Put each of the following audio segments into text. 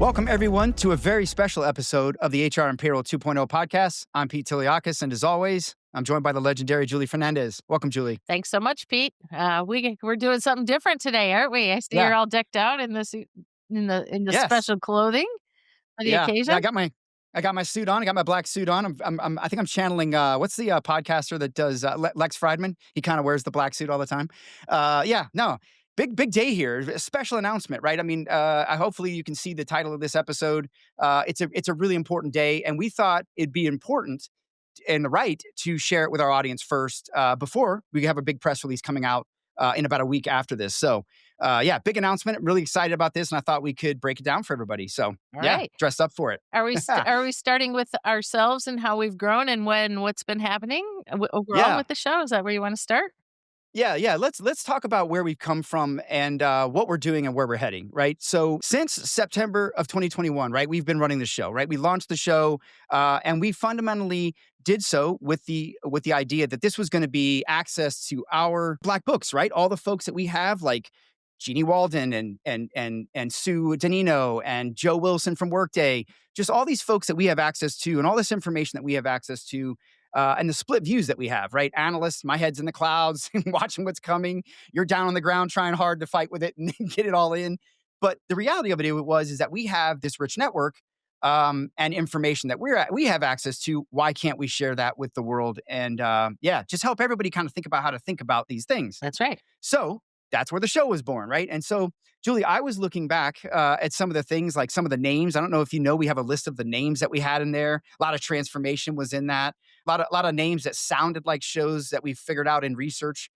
Welcome, everyone, to a very special episode of the HR and Payroll 2.0 podcast. I'm Pete Tiliakis, and as always, I'm joined by the legendary Julie Fernandez. Welcome, Julie. Thanks so much, Pete. We're doing something different today, aren't we? I see Yeah. you're all decked out in the suit, in the Yes. special clothing for the occasion. Yeah. I got my suit on. I got my black suit on. I think I'm channeling. What's the podcaster that does Lex Friedman? He kind of wears the black suit all the time. No. Big day here. A special announcement, right? I mean, hopefully you can see the title of this episode. It's a really important day, and we thought it'd be important and right to share it with our audience first before we have a big press release coming out in about a week after this. So, big announcement. I'm really excited about this, and I thought we could break it down for everybody. So, All right. dressed up for it. Are we starting with ourselves and how we've grown and what's been happening overall with the show? Is that where you want to start? Yeah. Let's talk about where we've come from and what we're doing and where we're heading, right? So since September of 2021, right, we've been running the show, right? We launched the show, and we fundamentally did so with the idea that this was going to be access to our black books, right? All the folks that we have, like Jeannie Walden and Sue Danino and Joe Wilson from Workday, just all these folks that we have access to, and all this information that we have access to. And the split views that we have, right? Analysts, my head's in the clouds, watching what's coming. You're down on the ground trying hard to fight with it and get it all in. But the reality of it is that we have this rich network and information that we have access to. Why can't we share that with the world? And just help everybody kind of think about how to think about these things. That's right. So that's where the show was born, right? And so, Julie, I was looking back at some of the things, like some of the names. I don't know if you know, we have a list of the names that we had in there. A lot of transformation was in that. A lot of names that sounded like shows that we figured out in research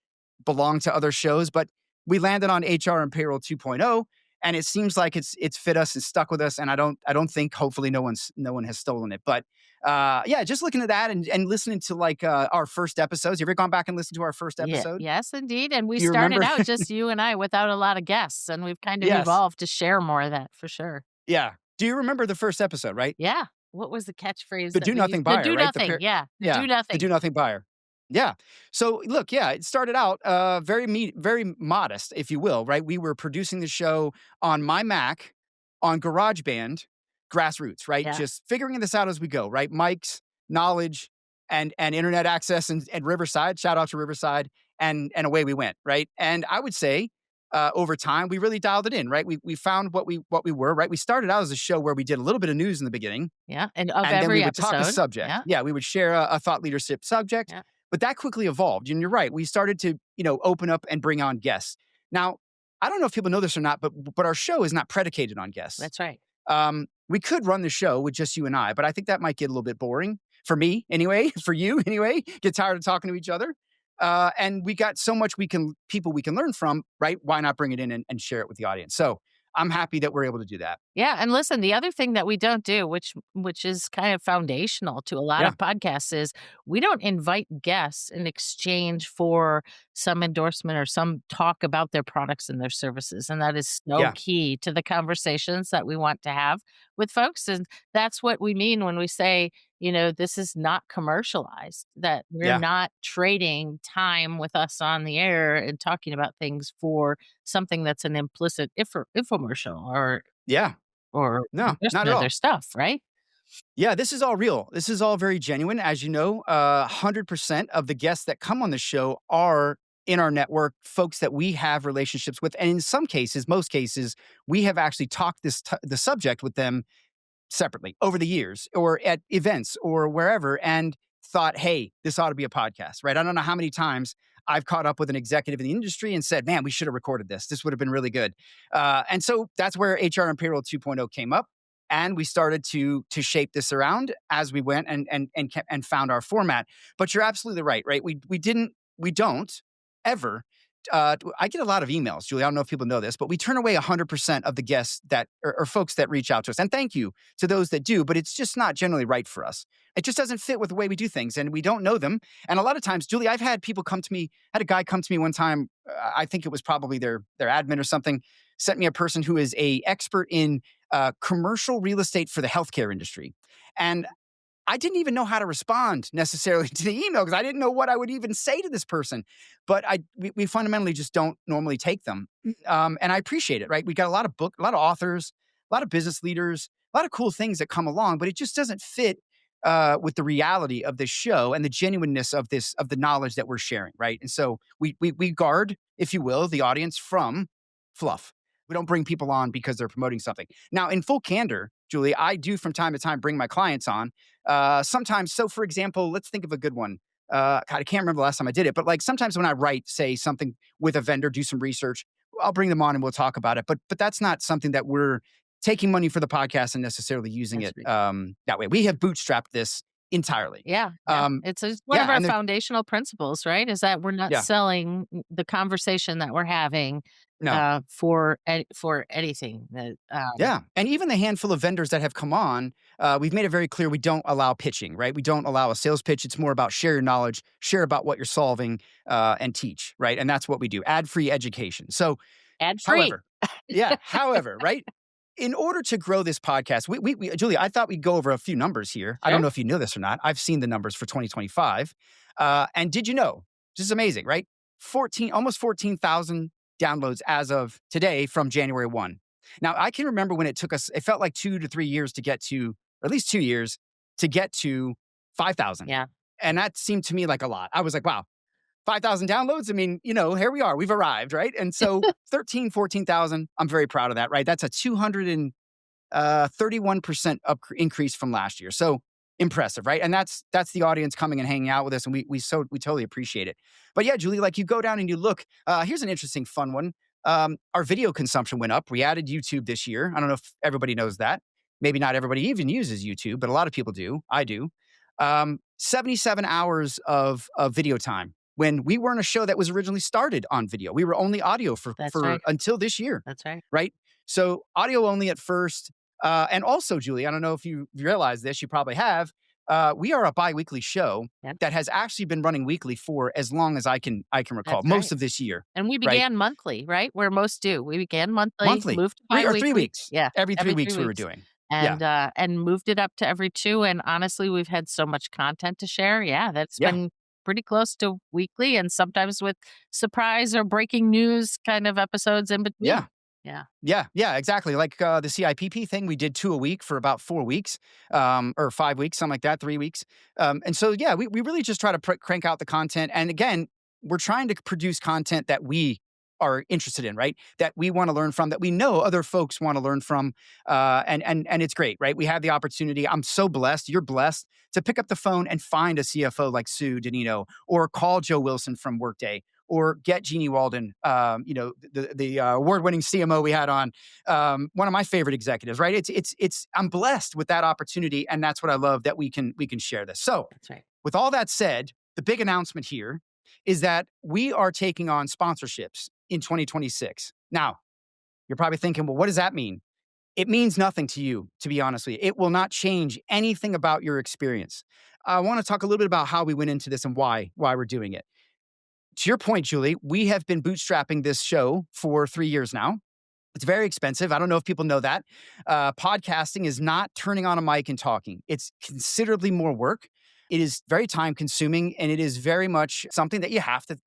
belong to other shows, but we landed on HR and Payroll 2.0, and it seems like it's fit us and stuck with us. And I don't think, hopefully no one has stolen it. But just looking at that and listening to like our first episodes. You ever gone back and listened to our first episode? Yes, indeed. And we You started remember? out just you and I without a lot of guests, and we've kind of Yes. evolved to share more of that for sure. Yeah. Do you remember the first episode, right? Yeah. What was the catchphrase? The that do we nothing used? buyer, The do right? nothing. Yeah. The do The nothing. do nothing buyer. Yeah. So look, it started out very modest, if you will, right? We were producing the show on my Mac, on GarageBand, grassroots, right? Yeah. Just figuring this out as we go, right? Mics, knowledge, and internet access, and Riverside. Shout out to Riverside, and away we went, right? And I would say, over time, we really dialed it in, right? We found what we were, right? We started out as a show where we did a little bit of news in the beginning. Yeah. And of And then every we would episode. talk a subject. Yeah. Yeah, we would share a thought leadership subject. Yeah. But that quickly evolved. And you're right. We started to, open up and bring on guests. Now, I don't know if people know this or not, but our show is not predicated on guests. That's right. We could run the show with just you and I, but I think that might get a little bit boring for me anyway, for you anyway. Get tired of talking to each other. And we got so much people we can learn from, right? Why not bring it in and share it with the audience? So I'm happy that we're able to do that. Yeah, and listen, the other thing that we don't do, which is kind of foundational to a lot of podcasts, is we don't invite guests in exchange for some endorsement or some talk about their products and their services. And that is so key to the conversations that we want to have with folks. And that's what we mean when we say, this is not commercialized, that we're not trading time with us on the air and talking about things for something that's an implicit infomercial or No, just not at all. other stuff, right? Yeah, this is all real. This is all very genuine. As you know, 100% of the guests that come on the show are in our network, folks that we have relationships with. And in some cases, most cases, we have actually talked the subject with them separately over the years or at events or wherever, and thought, hey, this ought to be a podcast, right? I don't know how many times I've caught up with an executive in the industry and said, man, we should have recorded this. This would have been really good. And so that's where HR and Payroll 2.0 came up. And we started to shape this around as we went and found our format. But you're absolutely right? We don't ever. I get a lot of emails, Julie. I don't know if people know this, but we turn away 100% of the guests that or folks that reach out to us. And thank you to those that do, but it's just not generally right for us. It just doesn't fit with the way we do things, and we don't know them. And a lot of times, Julie, I've had people come to me. I had a guy come to me one time. I think it was probably their admin or something. Sent me a person who is a expert in commercial real estate for the healthcare industry, and I didn't even know how to respond necessarily to the email because I didn't know what I would even say to this person. But we fundamentally just don't normally take them. And I appreciate it, right? We got a lot of authors, a lot of business leaders, a lot of cool things that come along, but it just doesn't fit with the reality of this show and the genuineness of the knowledge that we're sharing, right? And so we guard, if you will, the audience from fluff. We don't bring people on because they're promoting something. Now, in full candor, Julie, I do from time to time bring my clients on. Sometimes, so for example, let's think of a good one. God, I can't remember the last time I did it, but like sometimes when I write, say something with a vendor, do some research, I'll bring them on and we'll talk about it. But that's not something that we're taking money for the podcast and necessarily using That's it right. that way. We have bootstrapped this entirely. Yeah, yeah. Um, It's one of yeah, our and the, foundational principles, right? Is that we're not yeah, selling the conversation that we're having, no. for anything that, Yeah. And even the handful of vendors that have come on, we've made it very clear we don't allow pitching, right? We don't allow a sales pitch. It's more about share your knowledge, share about what you're solving, and teach, right? And that's what we do, ad free education. So, ad free. however, yeah, however, right? In order to grow this podcast, Julia, I thought we'd go over a few numbers here. I Sure. don't know if you know this or not. I've seen the numbers for 2025. And did you know, this is amazing, right? Almost 14,000 downloads as of today from January 1. Now, I can remember when it took us, it felt like 2 to 3 years to get to, or at least 2 years to get to 5,000. Yeah, And that seemed to me like a lot. I was like, wow, 5,000 downloads. I mean, here we are. We've arrived, right? And so 14,000, I'm very proud of that, right? That's a 31% increase from last year. So impressive, right? And that's the audience coming and hanging out with us, and we totally appreciate it. But yeah, Julie, like you go down and you look. Here's an interesting, fun one. Our video consumption went up. We added YouTube this year. I don't know if everybody knows that. Maybe not everybody even uses YouTube, but a lot of people do. I do. 77 hours of video time when we weren't a show that was originally started on video. We were only audio for that's for right. until this year, That's right. right? So audio only at first. And also, Julie, I don't know if you realize this, you probably have. We are a bi-weekly show Yeah, that has actually been running weekly for as long as I can recall, that's most right. of this year, And we right? began monthly, right? Where most do. We began monthly, Monthly, moved to 3 or 3 biweekly. weeks. Yeah, Every three every 3 weeks we were weeks. doing. Yeah, And moved it up to every 2, and honestly, we've had so much content to share. Yeah, that's yeah, been pretty close to weekly and sometimes with surprise or breaking news kind of episodes in between. yeah. Yeah, Yeah, exactly. Like the CIPP thing, we did 2 a week for about 4 weeks, or 5 weeks, something like that, 3 weeks. And so, yeah, we really just try to crank out the content. And again, we're trying to produce content that we are interested in, right? That we want to learn from, that we know other folks want to learn from. And it's great, right? We have the opportunity. I'm so blessed. You're blessed to pick up the phone and find a CFO like Sue Danino, or call Joe Wilson from Workday, or get Jeannie Walden, the award-winning CMO we had on, one of my favorite executives, right? I'm blessed with that opportunity, and that's what I love, that we can share this. So, that's right. with all that said, the big announcement here is that we are taking on sponsorships in 2026. Now, you're probably thinking, well, what does that mean? It means nothing to you, to be honest with you. It will not change anything about your experience. I want to talk a little bit about how we went into this and why we're doing it. To your point, Julie, we have been bootstrapping this show for 3 years now. It's very expensive. I don't know if people know that. Podcasting is not turning on a mic and talking. It's considerably more work. It is very time consuming, and it is very much something that you have to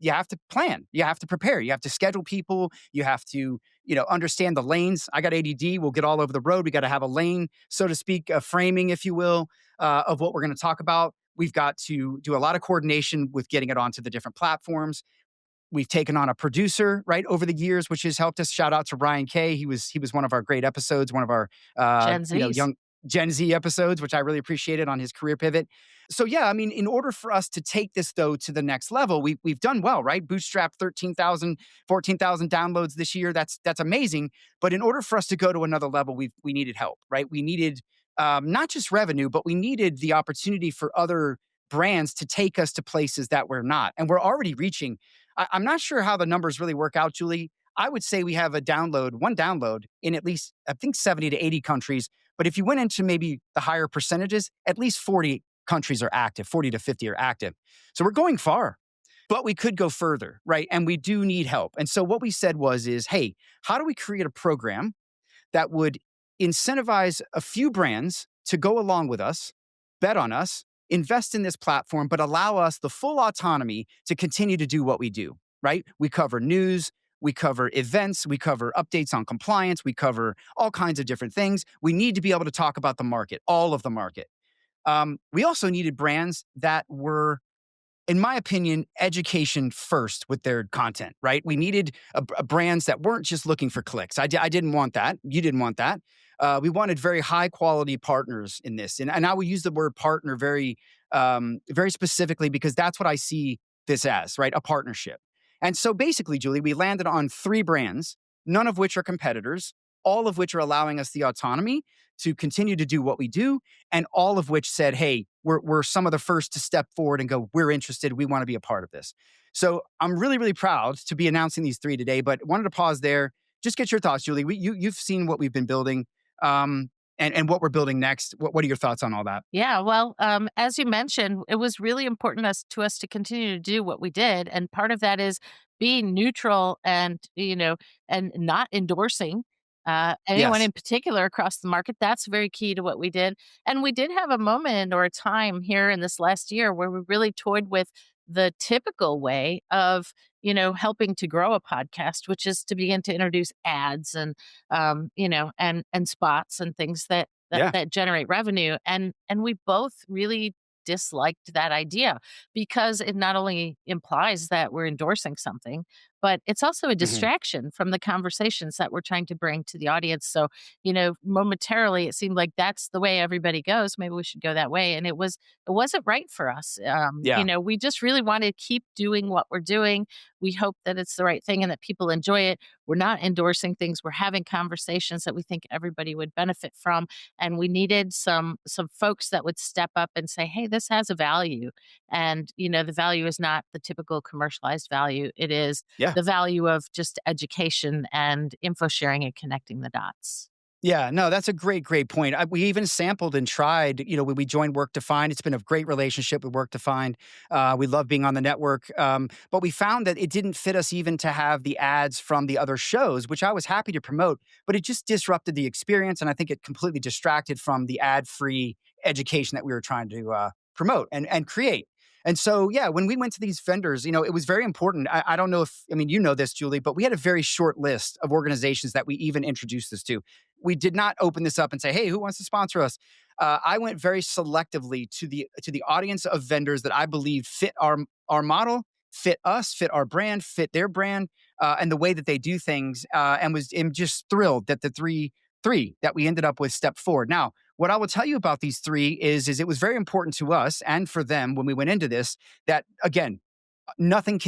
plan. You have to prepare. You have to schedule people. You have to, understand the lanes. I got ADD. We'll get all over the road. We got to have a lane, so to speak, a framing, if you will, of what we're going to talk about. We've got to do a lot of coordination with getting it onto the different platforms. We've taken on a producer, right, over the years, which has helped us. Shout out to Ryan Kay. He was one of our great episodes, one of our Gen Zs. young Gen Z episodes, which I really appreciated on his career pivot. So yeah, I mean, in order for us to take this though to the next level, we've done well, right? Bootstrap 13,000, 14,000 downloads this year. That's amazing. But in order for us to go to another level, we needed help, right? We needed not just revenue, but we needed the opportunity for other brands to take us to places that we're not. And we're already reaching. I'm not sure how the numbers really work out, Julie. I would say we have one download in at least, I think, 70 to 80 countries. But if you went into maybe the higher percentages, at least 40 countries are active, 40 to 50 are active. So we're going far, but we could go further, right? And we do need help. And so what we said is, hey, how do we create a program that would incentivize a few brands to go along with us, bet on us, invest in this platform, but allow us the full autonomy to continue to do what we do, right? We cover news, we cover events, we cover updates on compliance, we cover all kinds of different things. We need to be able to talk about the market, all of the market. We also needed brands that were, in my opinion, education first with their content, right? We needed brands that weren't just looking for clicks. I didn't want that. You didn't want that. We wanted very high quality partners in this. And I will use the word partner very specifically because that's what I see this as, right? A partnership. And so basically, Julie, we landed on three brands, none of which are competitors, all of which are allowing us the autonomy to continue to do what we do, and all of which said, hey, we're some of the first to step forward and go, we're interested, we want to be a part of this. So I'm really, really proud to be announcing these three today, but wanted to pause there. Just get your thoughts, Julie. You've seen what we've been building and what we're building next. What are your thoughts on all that? Yeah, well, as you mentioned, it was really important to us to continue to do what we did, and part of that is being neutral and and not endorsing anyone Yes. in particular across the market. That's very key to what we did, and we did have a moment or a time here in this last year where we really toyed with the typical way of helping to grow a podcast, which is to begin to introduce ads and and spots and things Yeah. that generate revenue, and we both really disliked that idea because it not only implies that we're endorsing something, but it's also a Hmm. distraction from the conversations that we're trying to bring to the audience. So, momentarily it seemed like that's the way everybody goes. Maybe we should go that way. And it wasn't right for us. Yeah. We just really want to keep doing what we're doing. We hope that it's the right thing and that people enjoy it. We're not endorsing things. We're having conversations that we think everybody would benefit from, and we needed some folks that would step up and say, hey, this has a value. And the value is not the typical commercialized value. It is Yeah. the value of just education and info sharing and connecting the dots. Yeah, no, that's a great, great point. We even sampled and tried, when we joined Work Defined. It's been a great relationship with Work Defined. We love being on the network. But we found that it didn't fit us even to have the ads from the other shows, which I was happy to promote, but it just disrupted the experience. And I think it completely distracted from the ad free education that we were trying to promote and create. And so, yeah, when we went to these vendors, it was very important. I don't know if, I mean, you know this, Julie, but we had a very short list of organizations that we even introduced this to. We did not open this up and say, "Hey, who wants to sponsor us?" I went very selectively to the audience of vendors that I believed fit our model, fit us, fit our brand, fit their brand, and the way that they do things. And am just thrilled that the three that we ended up with stepped forward. Now, what I will tell you about these three is it was very important to us and for them when we went into this that again nothing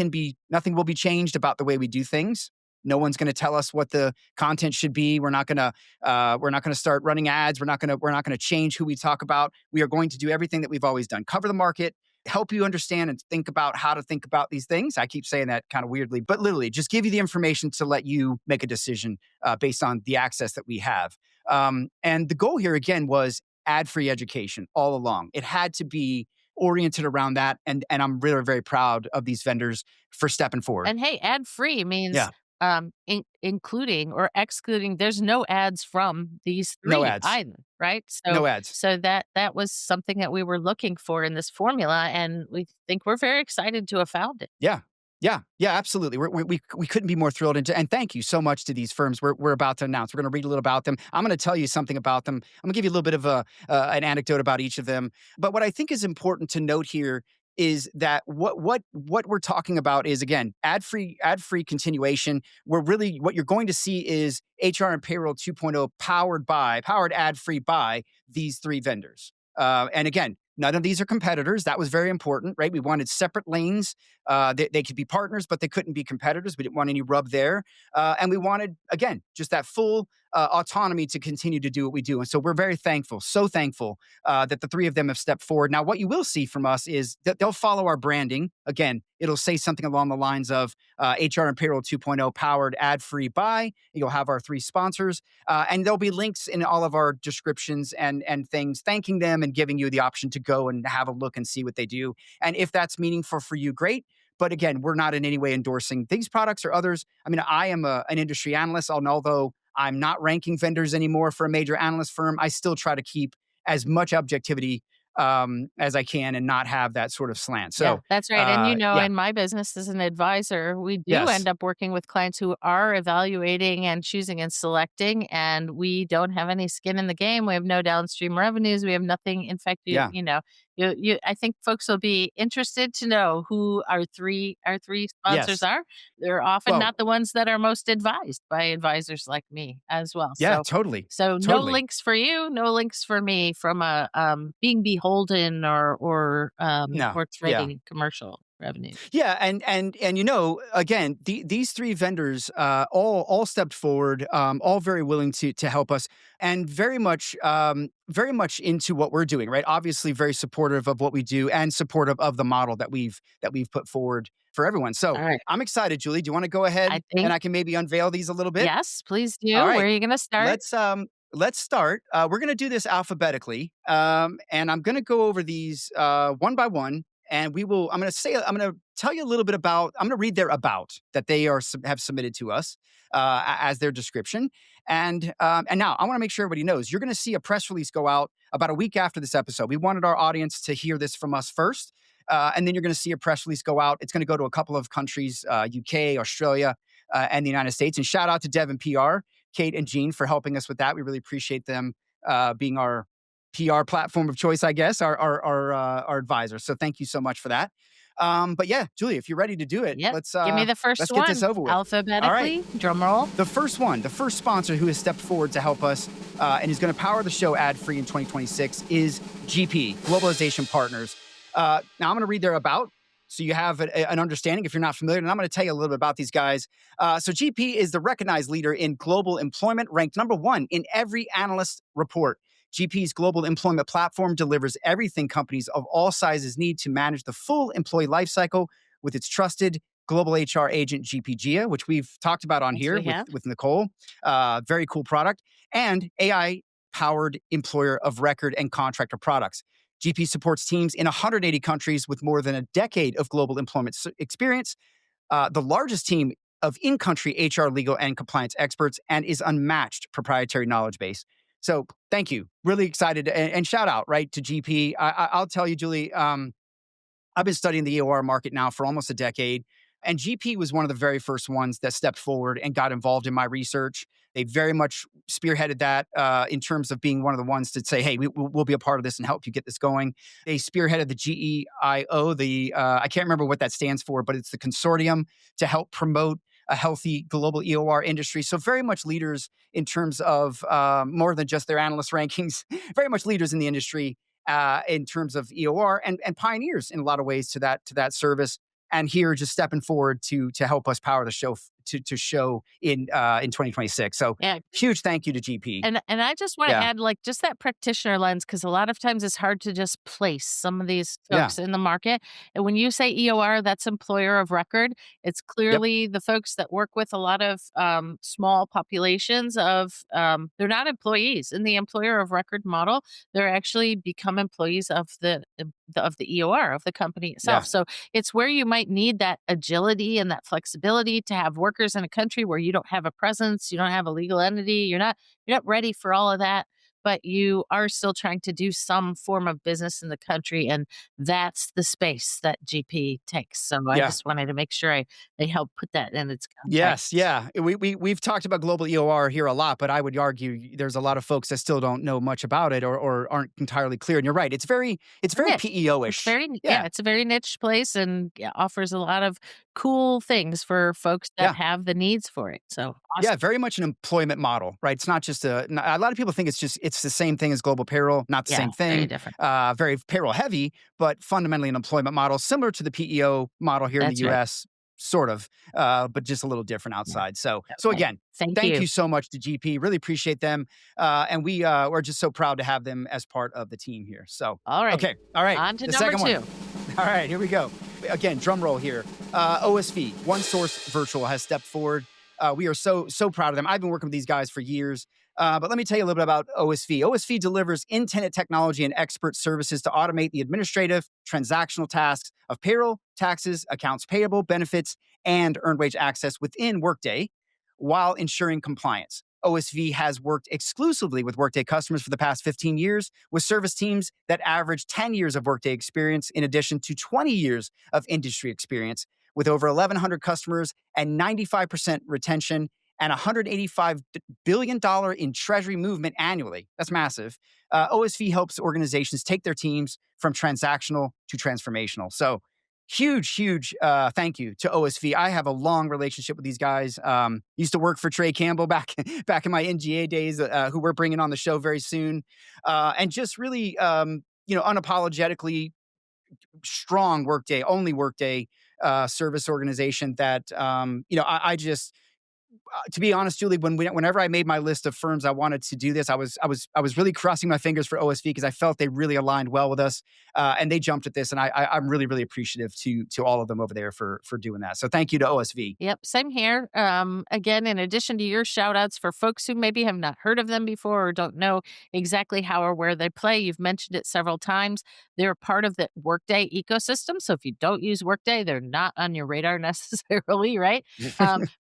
will be changed about the way we do things. No one's going to tell us what the content should be. We're not going to start running ads. We're not going to change who we talk about. We are going to do everything that we've always done. Cover the market, help you understand and think about how to think about these things. I keep saying that kind of weirdly, but literally just give you the information to let you make a decision based on the access that we have. And the goal here again was ad-free education all along. It had to be oriented around that. And I'm really very proud of these vendors for stepping forward. And hey, ad free means Yeah. including or excluding. There's no ads from these No three ads. either, right? So No ads. so that was something that we were looking for in this formula, and we think we're very excited to have found it. Yeah. Yeah. Yeah, absolutely. We couldn't be more thrilled. And thank you so much to these firms we're about to announce. We're going to read a little about them. I'm going to tell you something about them. I'm going to give you a little bit of an anecdote about each of them. But what I think is important to note here is that what we're talking about is again ad free continuation. We're really what you're going to see is HR and Payroll 2.0 powered ad free by these three vendors. And again, none of these are competitors. That was very important, right? We wanted separate lanes. They could be partners, but they couldn't be competitors. We didn't want any rub there. And we wanted, again, just that full autonomy to continue to do what we do. And so we're very thankful, so thankful that the three of them have stepped forward. Now, what you will see from us is that they'll follow our branding. Again, it'll say something along the lines of HR and Payroll 2.0 powered ad free by. You'll have our three sponsors. And there'll be links in all of our descriptions and things thanking them and giving you the option to go and have a look and see what they do. And if that's meaningful for you, great. But again, we're not in any way endorsing these products or others. I mean, I am an industry analyst, and although I'm not ranking vendors anymore for a major analyst firm, I still try to keep as much objectivity as I can and not have that sort of slant. Yeah, So, that's right, and, yeah, in my business as an advisor, we do yes, end up working with clients who are evaluating and choosing and selecting, and we don't have any skin in the game, we have no downstream revenues, we have nothing in fact, yeah, I think folks will be interested to know who our 3 sponsors yes. are. They're often Well, not the ones that are most advised by advisors like me as well, yeah, so totally, no totally. links for you, no links for me from a, being beholden No, or yeah. trading commercial revenue. Yeah, and again, these three vendors all stepped forward, all very willing to help us, and very much into what we're doing. Right, obviously, very supportive of what we do and supportive of the model that we've put forward for everyone. So Alright. I'm excited, Julie. Do you want to go I ahead and think I can maybe unveil these a little bit? yes, please All do. Where right. are you gonna start? Let's start. We're gonna do this alphabetically, and I'm gonna go over these one by one, and we will. I'm gonna tell you a little bit about. I'm gonna read their about that they have submitted to us as their description, and now I want to make sure everybody knows you're gonna see a press release go out about a week after this episode. We wanted our audience to hear this from us first. And then you're going to see a press release go out. It's going to go to a couple of countries, UK, Australia, and the United States. And shout out to Devon PR, Kate and Jean, for helping us with that. We really appreciate them being our PR platform of choice, I guess, our advisor. So thank you so much for that. But yeah, Julie, if you're ready to do it, Yep. Give me the let's first get this one. over with. All right. Alphabetically, drum roll. The first one, the first sponsor who has stepped forward to help us and is going to power the show ad free in 2026 is GP, Globalization Partners. Now I'm going to read their about so you have an understanding if you're not familiar. And I'm going to tell you a little bit about these guys. So GP is the recognized leader in global employment, ranked number one in every analyst report. GP's global employment platform delivers everything companies of all sizes need to manage the full employee lifecycle with its trusted global HR agent GPGIA, which we've talked about on Yes, here we have. with Nicole. Very cool product. And AI powered employer of record and contractor products. GP supports teams in 180 countries with more than a decade of global employment experience, the largest team of in country HR, legal, and compliance experts, and is unmatched proprietary knowledge base. So thank you. Really excited. And shout out, right, to GP. I'll tell you, Julie, I've been studying the EOR market now for almost a decade, and GP was one of the very first ones that stepped forward and got involved in my research. They very much spearheaded that in terms of being one of the ones to say, "Hey, we'll be a part of this and help you get this going." They spearheaded the GEIO, the I can't remember what that stands for, but it's the consortium to help promote a healthy global EOR industry. So very much leaders in terms of more than just their analyst rankings, very much leaders in the industry in terms of EOR and pioneers in a lot of ways to that service. And here, just stepping forward to help us power the show to show in 2026. So Yeah. huge thank you to GP. And I just wanna Yeah, add, like, just that practitioner lens, because a lot of times it's hard to just place some of these yeah, folks in the market, and when you say EOR, that's employer of record. It's yep, clearly the folks that work with a lot of, small populations of, they're not employees. In the employer of record model, they're actually become employees of the EOR, of the company itself. yeah, So, it's where you might need that agility and that flexibility to have workers in a country where you don't have a presence, you don't have a legal entity, you're not ready for all of that, but you are still trying to do some form of business in the country, and that's the space that GP takes. So I yeah. just wanted to make sure I help put that in its Yes, context. yeah. We've talked about global EOR here a lot, but I would argue there's a lot of folks that still don't know much about it or aren't entirely clear. And you're right; it's very Niche. It's PEO-ish. very yeah, Yeah, it's a very niche place and yeah, offers a lot of cool things for folks that yeah. have the needs for it. So Yeah, awesome. very much an employment model, right? It's not just a lot of people think it's the same thing as global payroll, not the Yeah, same very thing. different. Very payroll heavy, but fundamentally an employment model similar to the PEO model here in the That's right. US, sort of, but just a little different Yeah. outside. So Okay. again, Thank thank you. you so much to GP. Really appreciate them, and we're just so proud to have them as part of the team here. So All right. okay, all right, On to the number second one. 2. All right, here we go. Again, drum roll here. OSV, OneSource Virtual, has stepped forward. We are so proud of them. I've been working with these guys for years. But let me tell you a little bit about OSV. OSV delivers in-tenant technology and expert services to automate the administrative, transactional tasks of payroll, taxes, accounts payable, benefits, and earned wage access within Workday while ensuring compliance. OSV has worked exclusively with Workday customers for the past 15 years, with service teams that average 10 years of Workday experience, in addition to 20 years of industry experience, with over 1,100 customers and 95% retention and $185 billion in treasury movement annually. That's massive. OSV helps organizations take their teams from transactional to transformational. So, huge thank you to OSV. I have a long relationship with these guys. Used to work for Trey Campbell back back in my NGA days, who we're bringing on the show very soon, and just really, unapologetically strong Workday, only Workday service organization that, I just, to be honest, Julie, whenever I made my list of firms I wanted to do this, I was really crossing my fingers for OSV because I felt they really aligned well with us, and they jumped at this, and I'm really appreciative to all of them over there for doing that. So thank you to OSV. Yep, same here. Again, in addition to your shout outs for folks who maybe have not heard of them before or don't know exactly how or where they play, you've mentioned it several times. They're part of the Workday ecosystem. So if you don't use Workday, they're not on your radar necessarily, right?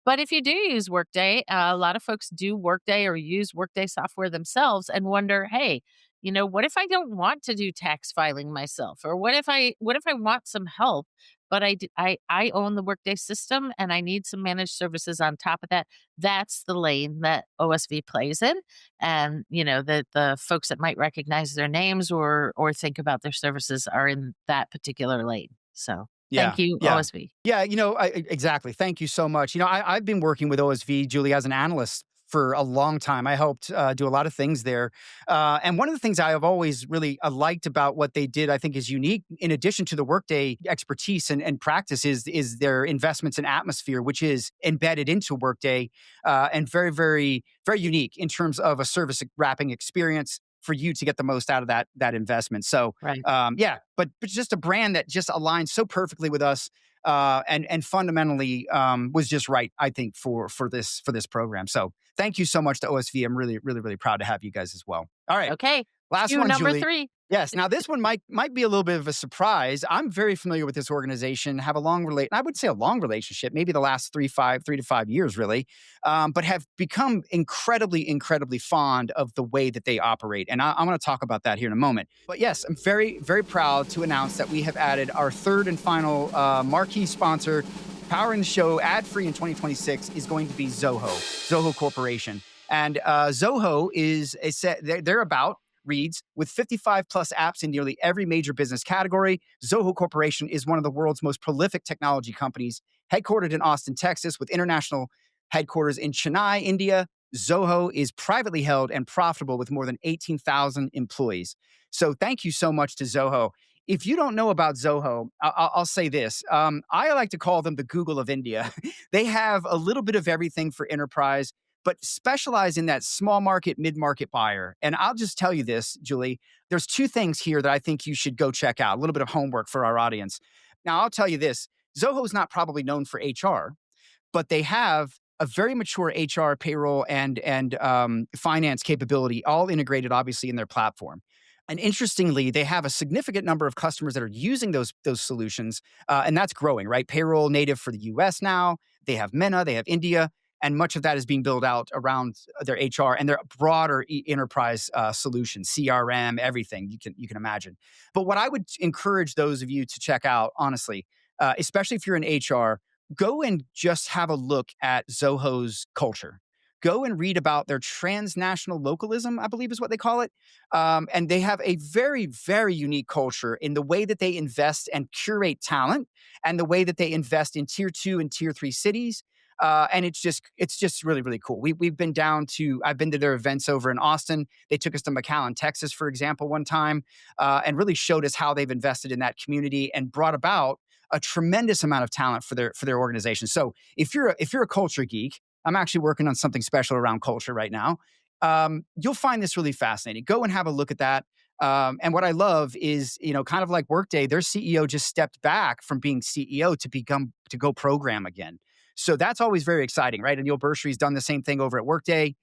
But if you do use Workday, a lot of folks do Workday or use Workday software themselves and wonder, hey, what if I don't want to do tax filing myself? Or what if I want some help? But I own the Workday system and I need some managed services on top of that. That's the lane that OSV plays in. And, the folks that might recognize their names or think about their services are in that particular lane. So thank Yeah, you, yeah. OSV. Yeah, exactly. Thank you so much. I've been working with OSV, Julie, as an analyst for a long time. I helped do a lot of things there. And one of the things I have always really liked about what they did, I think is unique, in addition to the Workday expertise and practice, is their investments in Atmosphere, which is embedded into Workday, and very, very, very unique in terms of a service wrapping experience for you to get the most out of that investment. So, Right. yeah, but just a brand that just aligns so perfectly with us, and fundamentally, was just right, I think, for this program. So thank you so much to OSV. I'm really proud to have you guys as well. All right, Okay. last Cue one, number Julie. three. Yes. Now this one might be a little bit of a surprise. I'm very familiar with this organization. Have I would say a long relationship, maybe the last 3 to 5 years, really, but have become incredibly fond of the way that they operate. And I'm going to talk about that here in a moment. But yes, I'm very proud to announce that we have added our third and final marquee sponsor, powering the show ad free in 2026, is going to be Zoho Corporation. And Zoho is a set. They're about reads, with 55 plus apps in nearly every major business category. Zoho Corporation is one of the world's most prolific technology companies, headquartered in Austin, Texas, with international headquarters in Chennai, India. Zoho is privately held and profitable with more than 18,000 employees. So thank you so much to Zoho. If you don't know about Zoho, I'll say this. I like to call them the Google of India. They have a little bit of everything for enterprise, but specialize in that small market, mid market buyer. And I'll just tell you this, Julie, there's two things here that I think you should go check out, a little bit of homework for our audience. Now, I'll tell you this. Zoho's not probably known for HR, but they have a very mature HR, payroll, and finance capability, all integrated, obviously, in their platform. And interestingly, they have a significant number of customers that are using those solutions, and that's growing. Right, payroll native for the U.S. now. They have MENA, they have India, and much of that is being built out around their HR and their broader enterprise solutions, CRM, everything you can imagine. But what I would encourage those of you to check out, honestly, especially if you're in HR, go and just have a look at Zoho's culture. Go and read about their transnational localism, I believe is what they call it. And they have a very unique culture in the way that they invest and curate talent, and the way that they invest in tier 2 and tier 3 cities. And it's just really cool. I've been to their events over in Austin. They took us to McAllen, Texas, for example, one time, and really showed us how they've invested in that community and brought about a tremendous amount of talent for their organization. So if you're a culture geek, I'm actually working on something special around culture right now. You'll find this really fascinating. Go and have a look at that. And what I love is, kind of like Workday, their CEO just stepped back from being CEO to go program again. So that's always very exciting, right? And Neil Bershry's done the same thing over at Workday.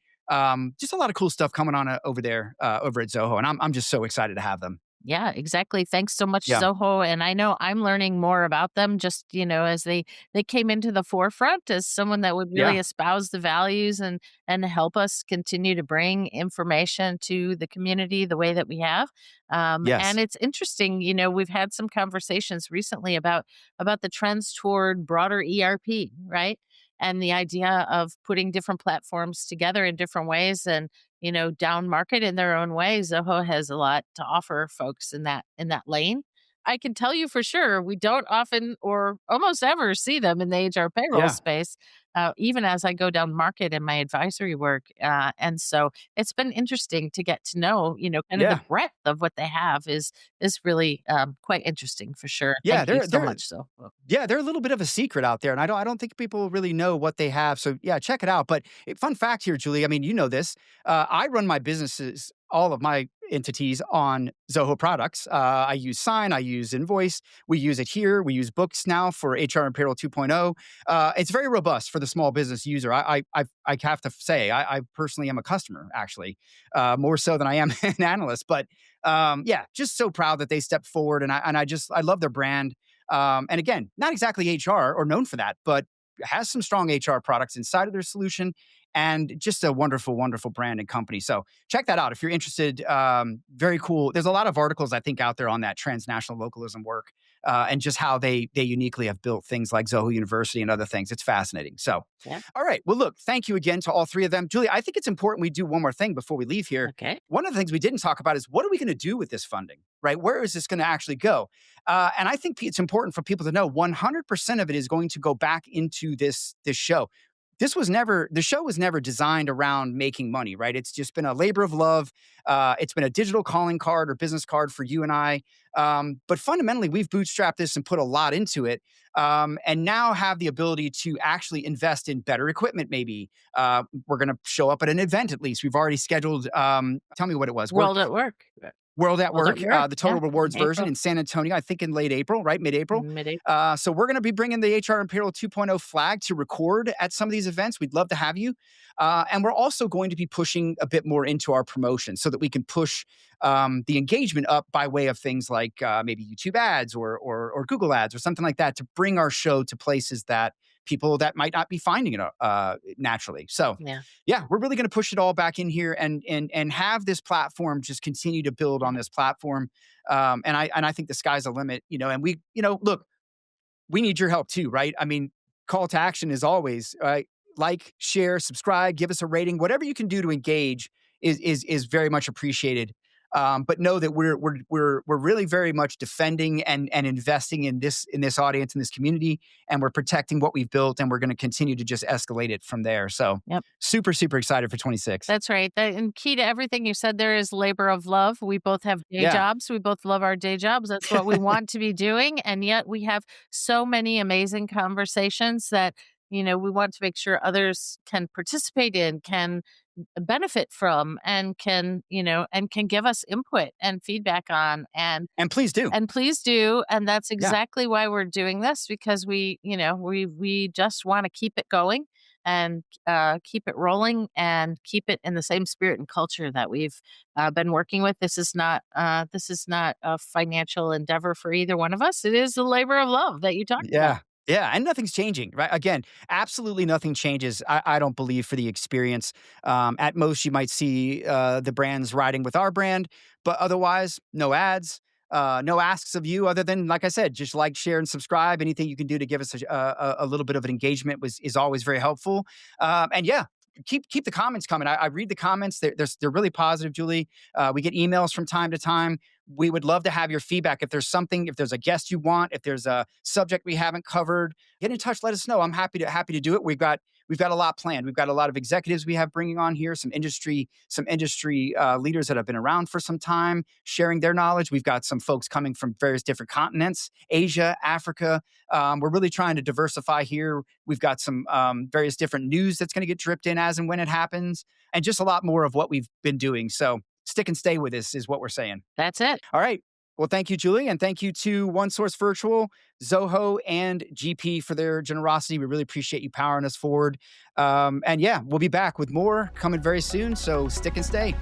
Just a lot of cool stuff coming on over there, over at Zoho, and I'm just so excited to have them. Yeah, exactly. Thanks so much, Yeah. Zoho. And I know I'm learning more about them just, as they came into the forefront as someone that would really Yeah. espouse the values and help us continue to bring information to the community the way that we have. And Yes. it's interesting, we've had some conversations recently about the trends toward broader ERP, right? And the idea of putting different platforms together in different ways and down market in their own way. Zoho has a lot to offer folks in that lane. I can tell you for sure, we don't often or almost ever see them in the HR payroll Yeah. space, even as I go down market in my advisory work. And so it's been interesting to get to know, kind of the Yeah. breadth of what they have is really quite interesting for sure. Yeah. Thank you They're so they're much. So Yeah, they're a little bit of a secret out there, and I don't think people really know what they have. So yeah, check it out. But fun fact here, Julie. I mean, you know this. I run my businesses, all of my entities on Zoho products. I use Sign, I use Invoice. We use it here. We use Books now for HR and Payroll 2.0. It's very robust for the small business user. I have to say, I personally am a customer, actually, more so than I am an analyst. But yeah, just so proud that they stepped forward, and I love their brand. And again, not exactly HR or known for that, but has some strong HR products inside of their solution and just a wonderful, wonderful brand and company. So check that out if you're interested. Very cool. There's a lot of articles I think out there on that transnational localism work and just how they uniquely have built things like Zoho University and other things. It's fascinating. So, yeah, all right. Well, look, thank you again to all three of them. Julie, I think it's important we do one more thing before we leave here. okay, One of the things we didn't talk about is what are we going to do with this funding, right? Where is this going to actually go? And I think it's important for people to know 100% of it is going to go back into this show. The show was never designed around making money, right? It's just been a labor of love. It's been a digital calling card or business card for you and I. But fundamentally, we've bootstrapped this and put a lot into it, and now have the ability to actually invest in better equipment. Maybe we're going to show up at an event at least. We've already scheduled. Tell me what it was. World at Work, World at World at Work, Work, the yeah, Total in Rewards version April, in San Antonio, I think in late April, right? Mid April. mid So we're going to be bringing the HR and Payroll 2.0 flag to record at some of these events. We'd love to have you. And we're also going to be pushing a bit more into our promotion so that we can push the engagement up by way of things like maybe YouTube ads or Google ads or something like that to bring our show to places that people that might not be finding it naturally. So yeah. yeah, we're really going to push it all back in here and have this platform just continue to build on this platform. And I think the sky's the limit, and we, look, we need your help too, right? I mean, call to action is always like, share, subscribe, give us a rating, whatever you can do to engage is very much appreciated. But know that we're really very much defending and investing in this audience in this community, and we're protecting what we've built, and we're going to continue to just escalate it from there. So Yep. super super excited for 26. That's right. And key to everything you said there is labor of love. We both have day Yeah, jobs. We both love our day jobs. That's what we want to be doing. And yet we have so many amazing conversations that, we want to make sure others can participate in, can benefit from, and can give us input and feedback on. and please do. And please do, and that's Yeah. exactly why we're doing this because we just wanna keep it going and, keep it rolling and keep it in the same spirit and culture that we've, been working with. This is not a financial endeavor for either one of us. It is a labor of love that you talked about. Yeah. Yeah. And nothing's changing, right? Again, absolutely nothing changes. I don't believe for the experience. At most, you might see the brands riding with our brand, but otherwise, no ads, no asks of you other than, like I said, just like, share, and subscribe. Anything you can do to give us a little bit of an engagement is always very helpful. And yeah, keep the comments coming. I read the comments. They're really positive, Julie. We get emails from time to time. We would love to have your feedback. If there's a guest you want, if there's a subject we haven't covered, get in touch. Let us know. I'm happy to do it. We've got a lot planned. We've got a lot of executives we have bringing on here, some industry leaders that have been around for some time, sharing their knowledge. We've got some folks coming from various different continents, Asia, Africa. We're really trying to diversify here. We've got some various different news that's going to get dripped in as and when it happens, and just a lot more of what we've been doing. So stick and stay with us is what we're saying. That's it. All right. Well, thank you, Julie, and thank you to OneSource Virtual, Zoho, and GP for their generosity. We really appreciate you powering us forward. And yeah, we'll be back with more coming very soon. So stick and stay.